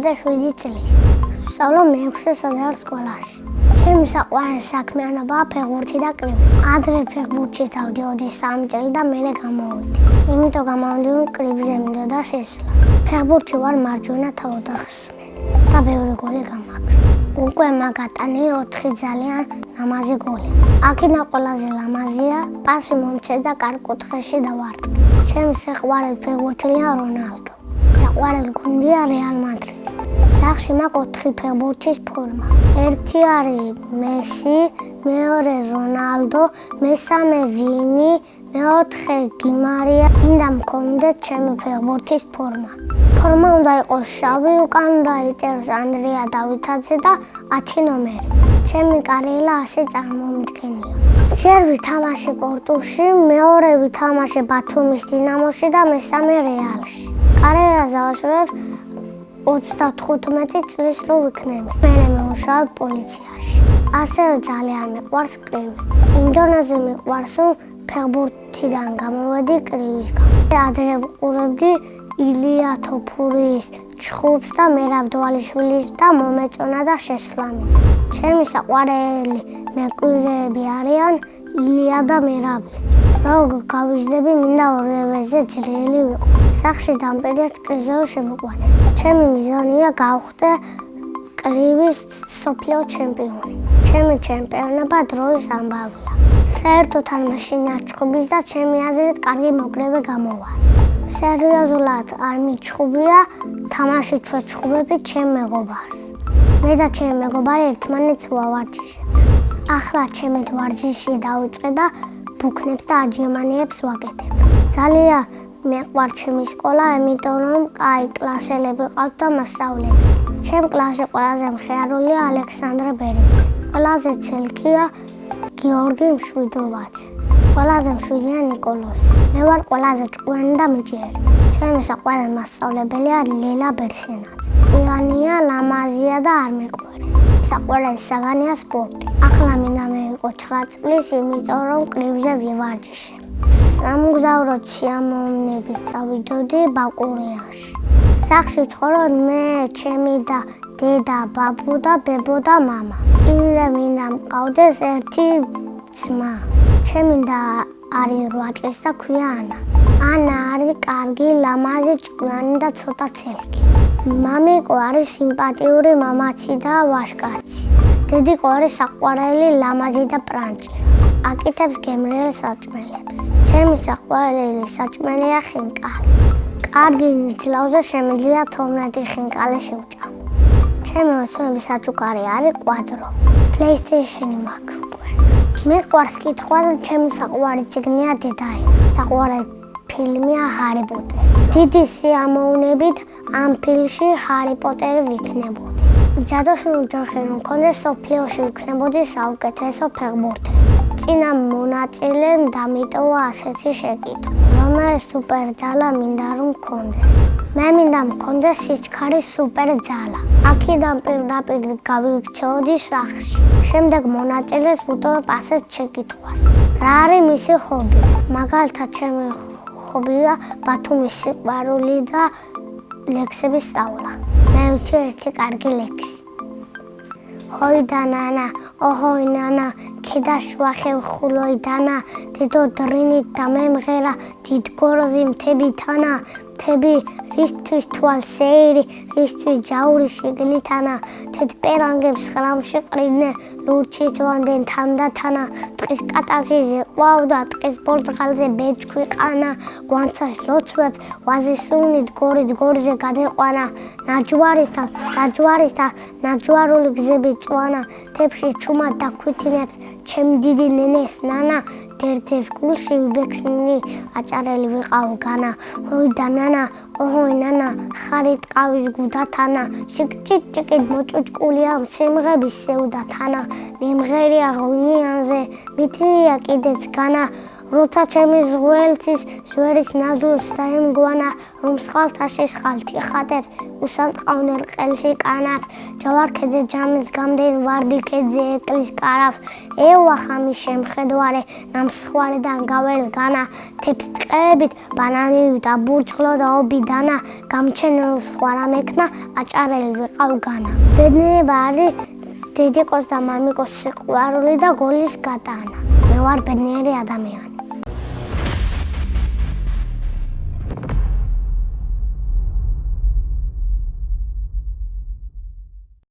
27 წლის. სწავლობ მე-6 საჯარო სკოლაში. ჩემი საყვარელი საქმიანობაა ფეხბურთი და კრივი. ადრე ფეხბურთში დავდიოდი 3 წელი და მერე გამოვიდი. იმიტომ გამოვიდი, რომ კრივზე მინდოდა შესვლა. ფეხბურთში ვარ მარჯვენა თავდამსხმელი და ბევრი გოლი გამაქვს. უკვე მაგატანილი 4 ძალიან ლამაზი გოლი. აქედან ყველაზე ლამაზია პასი მომცე და კარგ კუთხეში დავარტყი. ჩემი საყვარელი ფეხბურთელია რონალდო. საყვარელი გუნდია რეალ მადრიდი. სახში მაქვს 4 ფეხბურთის ფორმა. ერთი არის მესი, მეორე რონალდო, მესამე ვინი, მეოთხე გიმარია. მინდა მქონდეს ჩემი ფეხბურთის ფორმა. ფორმა უნდა იყოს შავი, უკან უნდა იწეროს ანდრია დავითაძე და 10 ნომერი. ჩემი კარიერა ასე წარმომიდგენია. ჯერ ვითამაშე პორტუში, მეორე ვითამაშე ბათუმის დინამოში და მესამე რეალში. კარიერაზე ვაშორებ 35 წლის რო ვიქნები. მე მუშაობ პოლიციაში. ასევე ძალიან მიყვარს კრივი. იმდენაზე მიყვარს, რომ ფეხბურთიდან გამოვედი კრივისგან. ადრე ვყურებდი ილია თოფურის ჩხუბს და მერაბ დვალიშვილის და მომეწონა და შესვლა მინდა. ჩემი საყვარელი მეკვირეები არიან ილია და მერაბი. რო გავიზრდები, მინდა ორივეზე ძლიერი ვიყო. სახში დამპირდეს კრივზე შემოყვანე. ჩემი მიზანია გავხდე კრივის სოფლიო ჩემპიონი. ჩემი ჩემპიონობა დროის ამბავია. საერთოდ არ მეშინაჩხუბის და ჩემი აზრით კარგი მოკრები გამოვა. სერიოზულად არ მიჩხუბია თამაშით ვეჩხუბები ჩემ მეგობარს. მე და ჩემი მეგობარი ერთმანეთს ვავარჯიშებთ. ახლა ჩემი ვარჯიში დავიწყე და ბუქნებს და აჯიმანიებს ვაკეთებ. ძალიან მეყვარს ჩემი სკოლა, იმიტომ რომ კაი კლასელები ყავთ და მასწავლებელი. ჩემ კლასში ყველაზე მხიარულია ალექსანდრე ბერეთი. ყველაზე ცელქია გიორგი მშვიდობაძე. ყველაზე მშვიდია ნიკოლოზი. მე ვარ ყველაზე ჭკვიანი და მიჭიერი. ჩემი საყვარელი მასწავლებელია ლელა ბერსენაძე. ყვიანია, ლამაზია და არ მეყვარეს. საყვარელი საგანია სპორტი. ახლა მინდა მივიყო 9 წლის, იმიტომ რომ კრივზე ვივარჯიშებ. სამგზავრო სიამოვნებით წავიდოდი ბაკურიაში. სახში ვცხოვრობ მე, ჩემი და დედა, ბაბუ და ბებო და მამა. მინდა მყავდეს ერთი ძმა. ჩემი და არის 8 წლის და ქვია ანა. ანა არის კარგი, ლამაზი, ჭკვიანი და ცოტა ცელქი. მამიკო არის სიმპათიური მამაცი და ვაჟკაცი. დედიკო არის საყვარელი, ლამაზი და პრანჭი. აკეთებს გემრიელ საჭმელებს. ჩემი საყვარელი საჭმელია ხინკალი. კარგი ნიცლავზე შემიძლია 12 ხინკალი შევჭამ. ჩემი ოცნების საჩუქარი არის კვადრო. PlayStation-ი მაქვს. მიყვარს კითხვა და ჩემი საყვარელი წიგნია დედაენა. საყვარელი ფილმია ჰარი პოტერი. დიდი სიამოვნებით ამ ფილმში ჰარი პოტერი ვიქნებოდი. ჯადოსნური ოჯახი რომ მქონდეს, სოფლიოში ვიქნებოდი საუკეთესო ფეხბურთელი. წინა მონაწილემ დამიტოვა ასეთი შეკითხვა. რომელი სუპერძალა მინდა რომ მქონდეს? მე მინდა მქონდეს სიჩქარის სუპერძალა. აქედან პირდაპირ გავიქცეოდი სახში. შემდეგ მონაწილეს ვუტოვებ ასეთ შეკითხვას. რა არის მისი ჰობი? მაგალითად, ჩემი ჰობია ბათუმის სიყვარული და ლექსების სწავლა. მე ვიცი ერთი კარგი ლექსი. ჰოი და ნანა, ოჰოი ნანა, ქედაშვა ხევხულოი დანა, დედო დრინით და მემღერა, დიდ გოროზი მთები თანა, მთები რისთვის თვალსეირი, რისთვის ჯაური შიგნითანა, თეთ პერანგებს ხრამში ყრიდნენ, ლურჩი ძვამდენ თანდათანა, ტყის კატაში ზეყვავდა, ტყის ბორცღალზე ბეჭქვი ყანა, გვანცას ლოცვებს, ვაზისუნით გორით გორზე გადეყვანა, ნაჯვარისთან, ნაჯვარული გზები წვანა, თებში ჩუმად დაქვითინებს, ჩემ დიდი ნენეს ნანა, ერთ-ერთ გულში ვიბექსნი აჭარელი ვიყავ განა. ჰოი და ნანა, ოჰოი ნანა, ხარი ტყავის გუდათანა, შიკჭიკჭიკით მოჭუჭკულია სიმღების სევდათანა, მემღერია ღვინიანზე, მითია კიდეც განა, როცა ჩემი ზღველთის ზვერის ნადულს დაემგვანა, რომ სხალთაში სხალთი ხატებს, უსამტყავნელ ყელში კანავს, ჯავარქედზე ჯამის გამდენ ვარდი ქედზე ეკლის კარავს, ევა ხამი შემხედვარე, ნამსხვარიდან გაველგანა, თებს ტყეებით ბანანი და ბურჩხლო და ობი დანა, გამჩენილ სხვა რამ ექნა, აჭარელი ვიყავ განა. ბედნიერება არის დედიკოს და მამიკოს სიყვარული და გოლის გატანა. მე ვარ ბედნიერი ადამიანი.